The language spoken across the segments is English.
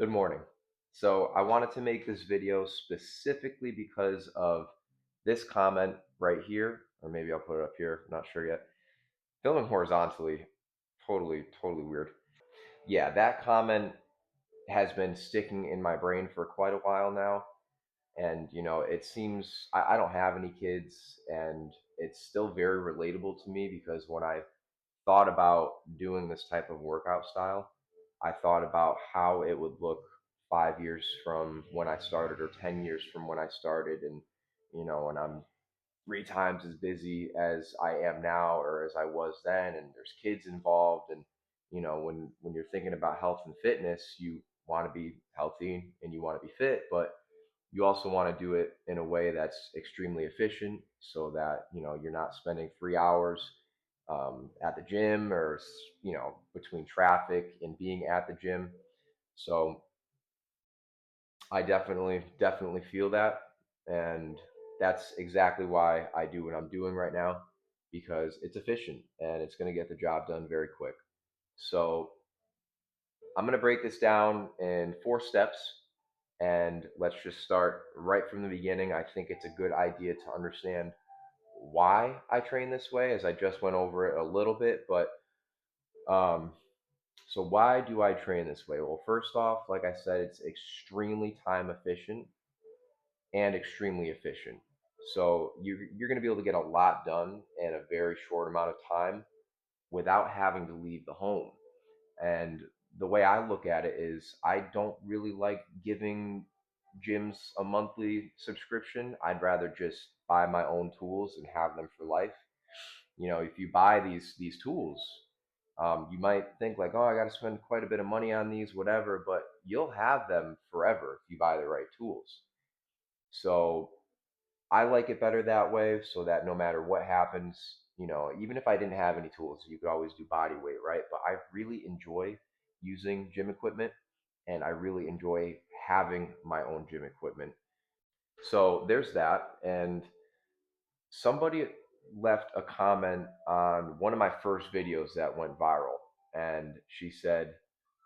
Good morning. So I wanted to make this video specifically because of this comment right here, or maybe I'll put it up here, I'm not sure yet. Filming horizontally, totally weird. Yeah, that comment has been sticking in my brain for quite a while now. And, it seems I don't have any kids, and it's still very relatable to me because when I thought about doing this type of workout style, I thought about how it would look 5 years from when I started or 10 years from when I started. And, and I'm three times as busy as I am now or as I was then. And there's kids involved. And, when you're thinking about health and fitness, you want to be healthy and you want to be fit, but you also want to do it in a way that's extremely efficient so that you're not spending 3 hours at the gym or between traffic and being at the gym. So I definitely feel that, and that's exactly why I do what I'm doing right now, because it's efficient and it's going to get the job done very quick. So I'm going to break this down in 4 steps, and let's just start right from the beginning. I think it's a good idea to understand why I train this way, as I just went over it a little bit. But um, so why do I train this way? Well, first off, like I said, it's extremely time efficient and extremely efficient. So you're going to be able to get a lot done in a very short amount of time without having to leave the home. And the way I look at it is I don't really like giving gyms a monthly subscription. I'd rather just buy my own tools and have them for life. If you buy these tools, you might think like, oh, I got to spend quite a bit of money on these, whatever, but you'll have them forever if you buy the right tools. So I like it better that way, so that no matter what happens, even if I didn't have any tools, you could always do body weight, right? But I really enjoy using gym equipment, and I really enjoy having my own gym equipment. So there's that. And somebody left a comment on one of my first videos that went viral. And she said,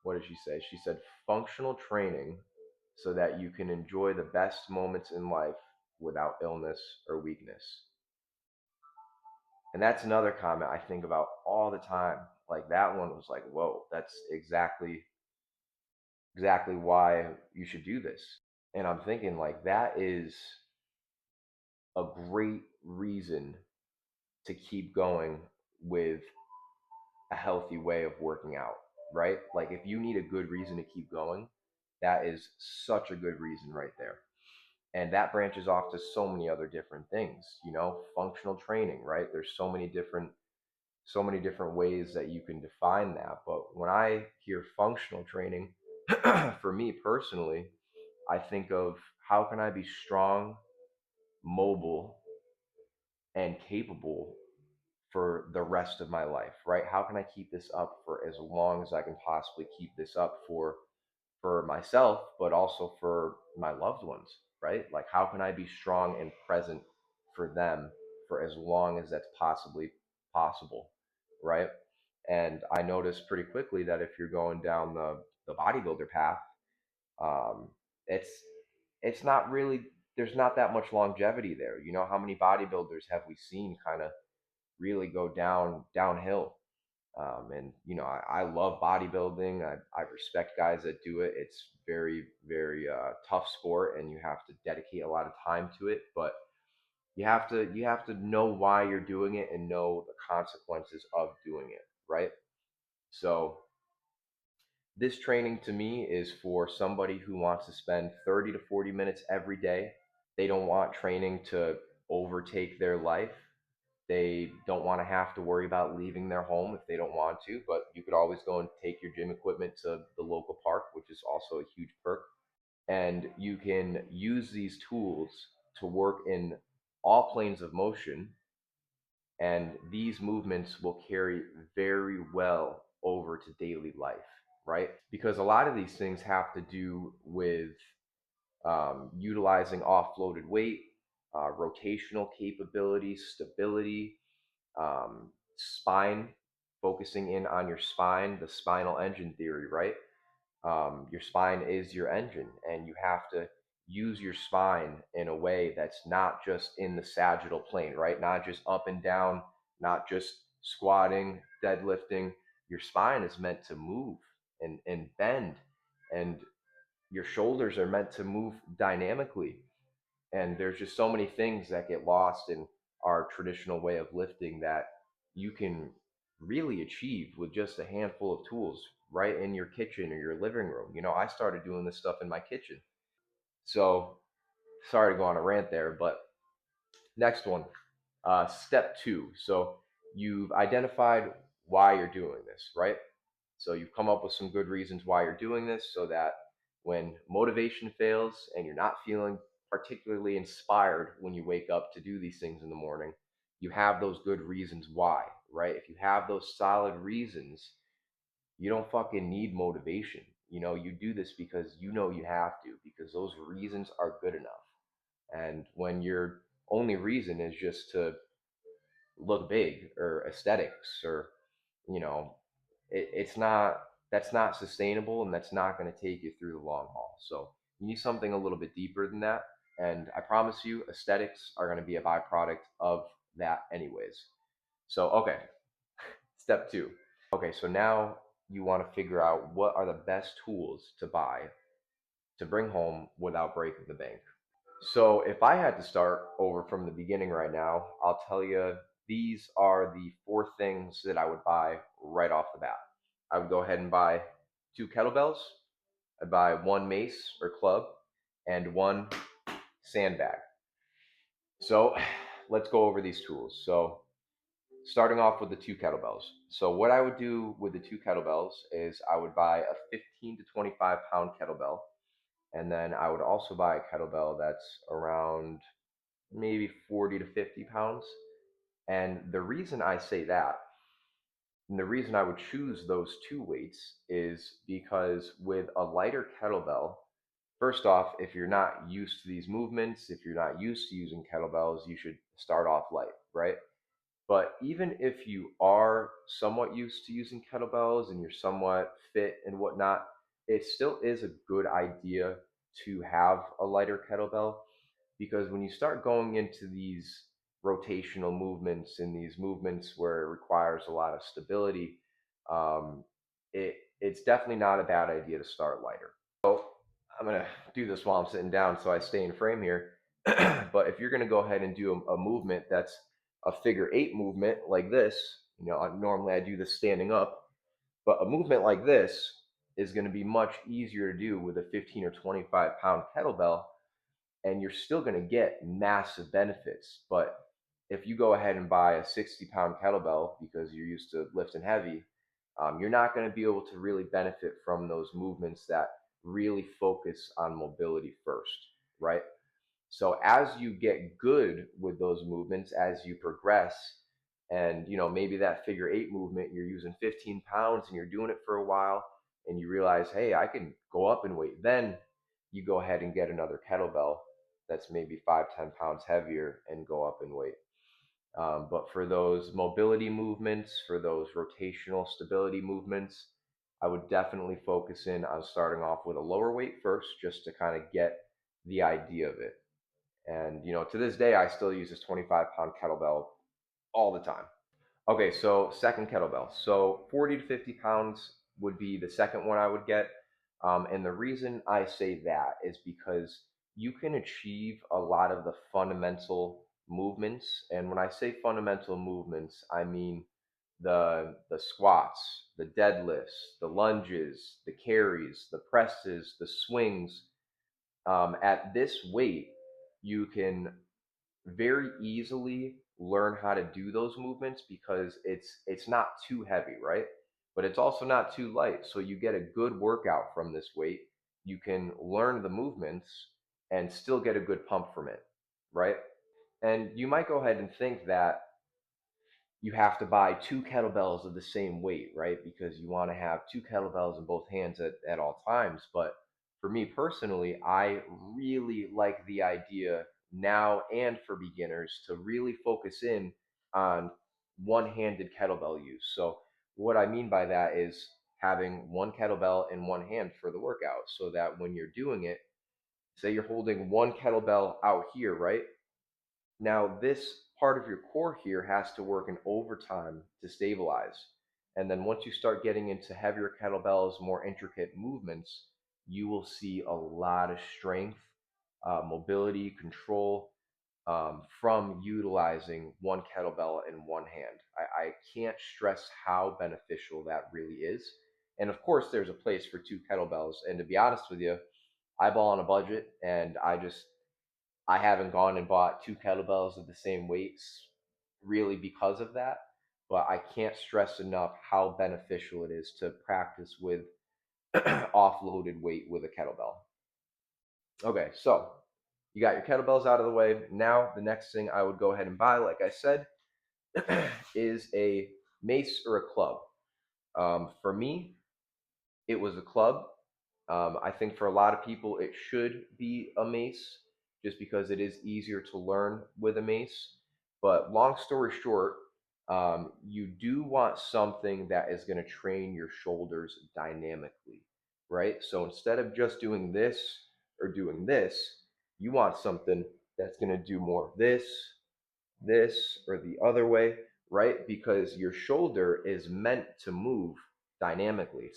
what did she say? She said, functional training so that you can enjoy the best moments in life without illness or weakness. And that's another comment I think about all the time. Like that one was like, whoa, that's exactly why you should do this. And I'm thinking like that is a great reason to keep going with a healthy way of working out, right? Like if you need a good reason to keep going, that is such a good reason right there. And that branches off to so many other different things, functional training, right? There's so many different ways that you can define that. But when I hear functional training, for me personally, I think of how can I be strong, mobile, and capable for the rest of my life, right? How can I keep this up for as long as I can possibly keep this up for myself, but also for my loved ones, right? Like how can I be strong and present for them for as long as that's possibly possible, right? And I noticed pretty quickly that if you're going down the bodybuilder path, um, it's it's not really, there's not that much longevity there. How many bodybuilders have we seen kind of really go downhill? And I love bodybuilding. I respect guys that do it. It's very tough sport, and you have to dedicate a lot of time to it. But you have to know why you're doing it and know the consequences of doing it, right? So this training to me is for somebody who wants to spend 30 to 40 minutes every day. They don't want training to overtake their life. They don't want to have to worry about leaving their home if they don't want to, but you could always go and take your gym equipment to the local park, which is also a huge perk. And you can use these tools to work in all planes of motion, and these movements will carry very well over to daily life, right? Because a lot of these things have to do with utilizing offloaded weight, rotational capability, stability, spine, focusing in on your spine, the spinal engine theory, right? Your spine is your engine, and you have to use your spine in a way that's not just in the sagittal plane, right? Not just up and down, not just squatting, deadlifting. Your spine is meant to move and bend, and your shoulders are meant to move dynamically. And there's just so many things that get lost in our traditional way of lifting that you can really achieve with just a handful of tools right in your kitchen or your living room. I started doing this stuff in my kitchen. So sorry to go on a rant there, but next one, step two. So you've identified why you're doing this, right? So you've come up with some good reasons why you're doing this so that when motivation fails and you're not feeling particularly inspired when you wake up to do these things in the morning, you have those good reasons why, right? If you have those solid reasons, you don't fucking need motivation. You do this because you know you have to, because those reasons are good enough. And when your only reason is just to look big or aesthetics or you know it's not, that's not sustainable, and that's not going to take you through the long haul. So you need something a little bit deeper than that, and I promise you aesthetics are going to be a byproduct of that anyways. So okay, step two. Okay, so now you want to figure out what are the best tools to buy to bring home without breaking the bank. So if I had to start over from the beginning right now, I'll tell you these are the four things that I would buy right off the bat. I would go ahead and buy two kettlebells. I'd buy one mace or club and one sandbag. So let's go over these tools. So starting off with the two kettlebells. So what I would do with the two kettlebells is I would buy a 15 to 25 pound kettlebell. And then I would also buy a kettlebell that's around maybe 40 to 50 pounds. And the reason I say that, and the reason I would choose those two weights is because with a lighter kettlebell, first off, if you're not used to these movements, if you're not used to using kettlebells, you should start off light, right? But even if you are somewhat used to using kettlebells and you're somewhat fit and whatnot, it still is a good idea to have a lighter kettlebell, because when you start going into these rotational movements and these movements where it requires a lot of stability, um, it's definitely not a bad idea to start lighter. So I'm gonna do this while I'm sitting down so I stay in frame here. But if you're gonna go ahead and do a movement that's a figure eight movement like this, normally I do this standing up, but a movement like this is going to be much easier to do with a 15 or 25 pound kettlebell, and you're still going to get massive benefits. But if you go ahead and buy a 60-pound kettlebell because you're used to lifting heavy, you're not going to be able to really benefit from those movements that really focus on mobility first, right? So as you get good with those movements, as you progress, and maybe that figure eight movement, you're using 15 pounds and you're doing it for a while, and you realize, hey, I can go up in weight. Then you go ahead and get another kettlebell that's maybe 5, 10 pounds heavier and go up in weight. But for those mobility movements, for those rotational stability movements, I would definitely focus in on starting off with a lower weight first, just to kind of get the idea of it. And to this day, I still use this 25-pound kettlebell all the time. Okay, so second kettlebell. So 40 to 50 pounds would be the second one I would get. And the reason I say that is because you can achieve a lot of the fundamental movements. And when I say fundamental movements, I mean the squats, the deadlifts, the lunges, the carries, the presses, the swings. At this weight, you can very easily learn how to do those movements because it's not too heavy, right? But it's also not too light. So you get a good workout from this weight. You can learn the movements and still get a good pump from it, right? And you might go ahead and think that you have to buy two kettlebells of the same weight, right? Because you want to have two kettlebells in both hands at all times. But for me personally, I really like the idea now and for beginners to really focus in on one handed kettlebell use. So, what I mean by that is having one kettlebell in one hand for the workout, so that when you're doing it, say you're holding one kettlebell out here, right? Now, this part of your core here has to work in overtime to stabilize. And then once you start getting into heavier kettlebells, more intricate movements, you will see a lot of strength, mobility, control from utilizing one kettlebell in one hand. I can't stress how beneficial that really is. And of course, there's a place for two kettlebells. And to be honest with you, I ball on a budget, and I haven't gone and bought two kettlebells of the same weights really because of that. But I can't stress enough how beneficial it is to practice with offloaded weight with a kettlebell. Okay, so you got your kettlebells out of the way. Now, the next thing I would go ahead and buy, like I said, is a mace or a club. For me, it was a club. I think for a lot of people, it should be a mace just because it is easier to learn with a mace. But long story short, you do want something that is going to train your shoulders dynamically, right? So instead of just doing this or doing this, you want something that's going to do more this, or the other way, right? Because your shoulder is meant to move dynamically.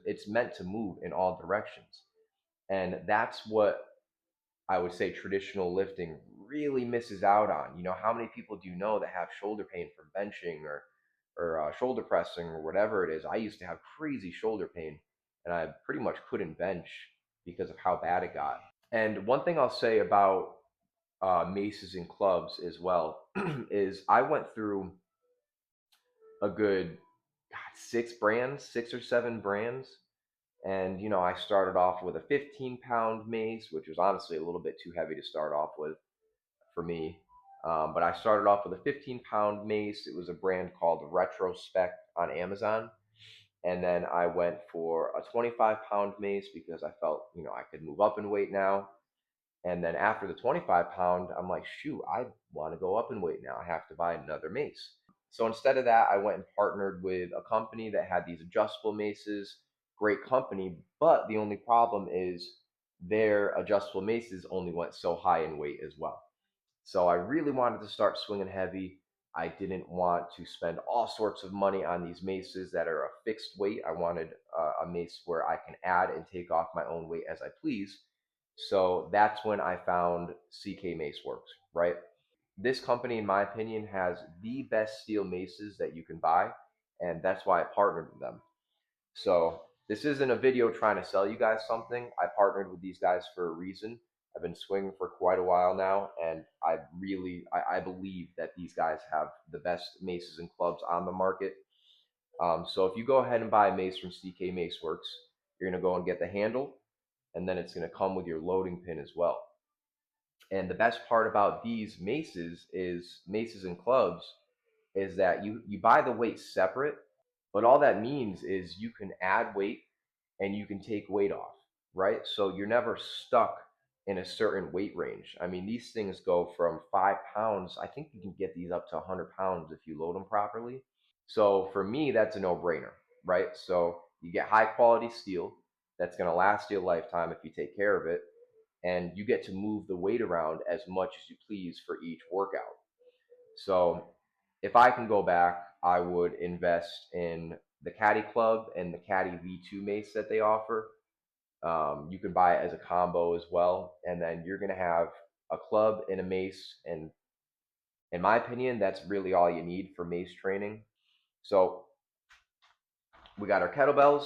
It's meant to move in all directions. And that's what I would say traditional lifting really misses out on. You know, how many people do you know that have shoulder pain from benching or shoulder pressing or whatever it is? I used to have crazy shoulder pain, and I pretty much couldn't bench because of how bad it got. And one thing I'll say about maces and clubs as well is I went through a good six or seven brands. And, you know, I started off with a 15-pound mace, which was honestly a little bit too heavy to start off with for me. But I started off with a 15-pound mace. It was a brand called Retrospect on Amazon. And then I went for a 25-pound mace because I felt, you know, I could move up in weight now. And then after the 25-pound, I'm like, shoot, I want to go up in weight now. I have to buy another mace. So instead of that, I went and partnered with a company that had these adjustable maces. Great company, but the only problem is their adjustable maces only went so high in weight as well. So I really wanted to start swinging heavy. I didn't want to spend all sorts of money on these maces that are a fixed weight. I wanted a mace where I can add and take off my own weight as I please. So that's when I found CK Mace Works, right? This company, in my opinion, has the best steel maces that you can buy, and that's why I partnered with them. So this isn't a video trying to sell you guys something. I partnered with these guys for a reason. I've been swinging for quite a while now, and I believe that these guys have the best maces and clubs on the market. So if you go ahead and buy a mace from CK Mace Works, you're gonna go and get the handle, and then it's gonna come with your loading pin as well. And the best part about these maces and clubs is that you buy the weight separate, but all that means is you can add weight and you can take weight off, right? So you're never stuck in a certain weight range. I mean, these things go from 5 pounds. I think you can get these up to 100 pounds if you load them properly. So for me, that's a no-brainer, right? So you get high quality steel that's going to last you a lifetime if you take care of it, and you get to move the weight around as much as you please for each workout. So if I can go back, I would invest in the Caddy Club and the Caddy V2 mace that they offer. You can buy it as a combo as well, and then you're going to have a club and a mace. And in my opinion, that's really all you need for mace training. So we got our kettlebells,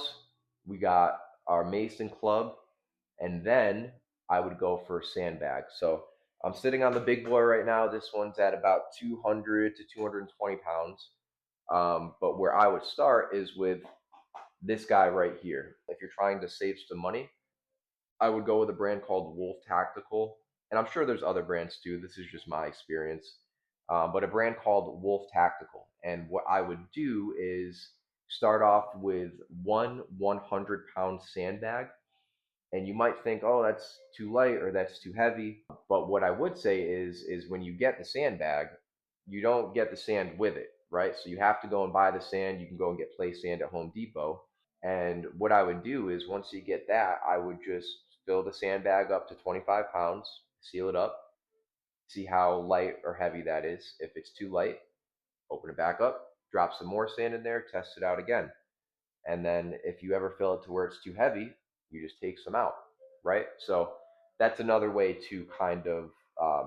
we got our mace and club, and then I would go for sandbags. So I'm sitting on the big boy right now. This one's at about 200 to 220 pounds. But where I would start is with this guy right here. If you're trying to save some money, I would go with a brand called Wolf Tactical. And I'm sure there's other brands too. This is just my experience. But a brand called Wolf Tactical. And what I would do is start off with one 100-pound sandbag. And you might think, oh, that's too light or that's too heavy. But what I would say is when you get the sandbag, you don't get the sand with it, right? So you have to go and buy the sand. You can go and get play sand at Home Depot. And what I would do is once you get that, I would just fill the sandbag up to 25 pounds, seal it up, see how light or heavy that is. If it's too light, open it back up, drop some more sand in there, test it out again. And then if you ever fill it to where it's too heavy, you just take some out, right? So that's another way to kind of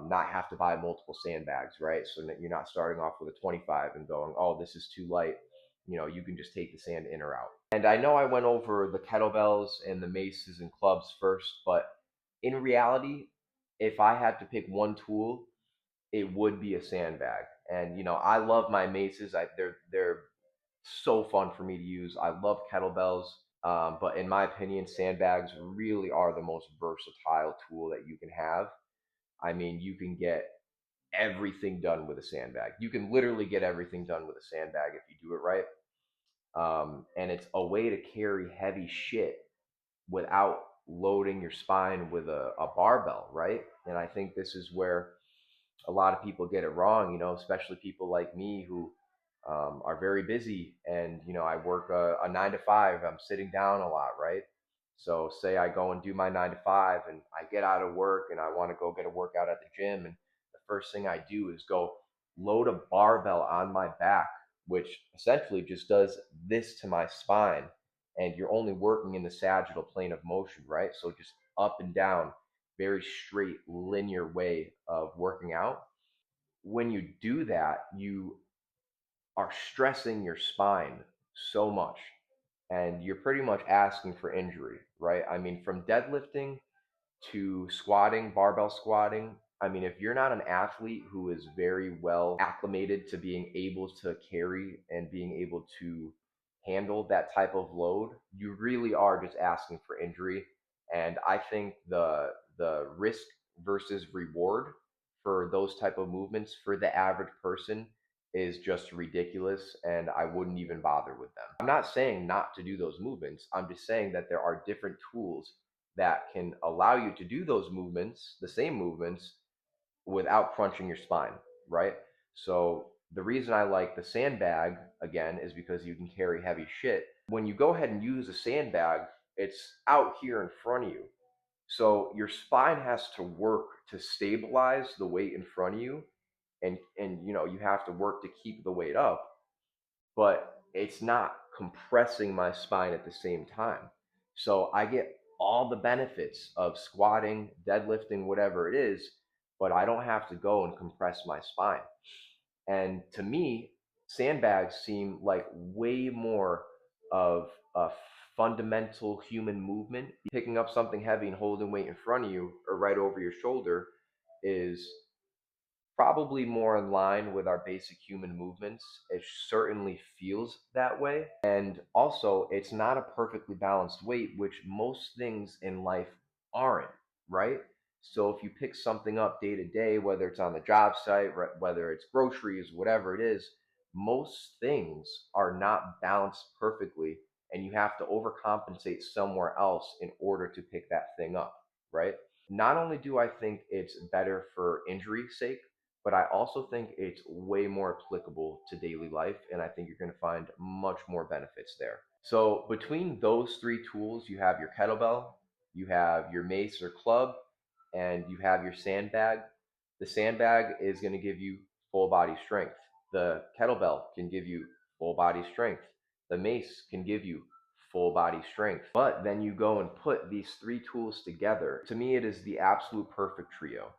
not have to buy multiple sandbags, right? So that you're not starting off with a 25 and going, oh, this is too light. You can just take the sand in or out. And I know I went over the kettlebells and the maces and clubs first, but in reality, if I had to pick one tool, it would be a sandbag. And I love my maces. They're so fun for me to use. I love kettlebells, but in my opinion, sandbags really are the most versatile tool that you can have. I mean, you can get everything done with a sandbag. You can literally get everything done with a sandbag if you do it right. And it's a way to carry heavy shit without loading your spine with a barbell, right? And I think this is where a lot of people get it wrong, especially people like me who are very busy. And I work a 9 to 5. I'm sitting down a lot, right? So say I go and do my 9 to 5 and I get out of work and I want to go get a workout at the gym, and the first thing I do is go load a barbell on my back, which essentially just does this to my spine. And you're only working in the sagittal plane of motion, right? So just up and down, very straight linear way of working out. When you do that, you are stressing your spine so much, and you're pretty much asking for injury, right? I mean, from deadlifting to squatting, barbell squatting. I mean, if you're not an athlete who is very well acclimated to being able to carry and being able to handle that type of load, you really are just asking for injury. And I think the risk versus reward for those type of movements for the average person is just ridiculous, and I wouldn't even bother with them. I'm not saying not to do those movements. I'm just saying that there are different tools that can allow you to do those movements, the same movements, without crunching your spine, right? So the reason I like the sandbag again is because you can carry heavy shit. When you go ahead and use a sandbag, it's out here in front of you. So your spine has to work to stabilize the weight in front of you, and you have to work to keep the weight up, but it's not compressing my spine at the same time. So I get all the benefits of squatting, deadlifting, whatever it is, but I don't have to go and compress my spine. And to me, sandbags seem like way more of a fundamental human movement. Picking up something heavy and holding weight in front of you or right over your shoulder is probably more in line with our basic human movements. It certainly feels that way. And also, it's not a perfectly balanced weight, which most things in life aren't, right? So if you pick something up day to day, whether it's on the job site, whether it's groceries, whatever it is, most things are not balanced perfectly, and you have to overcompensate somewhere else in order to pick that thing up, right? Not only do I think it's better for injury's sake, but I also think it's way more applicable to daily life, and I think you're going to find much more benefits there. So between those three tools, you have your kettlebell, you have your mace or club, and you have your sandbag. The sandbag is going to give you full body strength. The kettlebell can give you full body strength. The mace can give you full body strength. But then you go and put these three tools together. To me, it is the absolute perfect trio.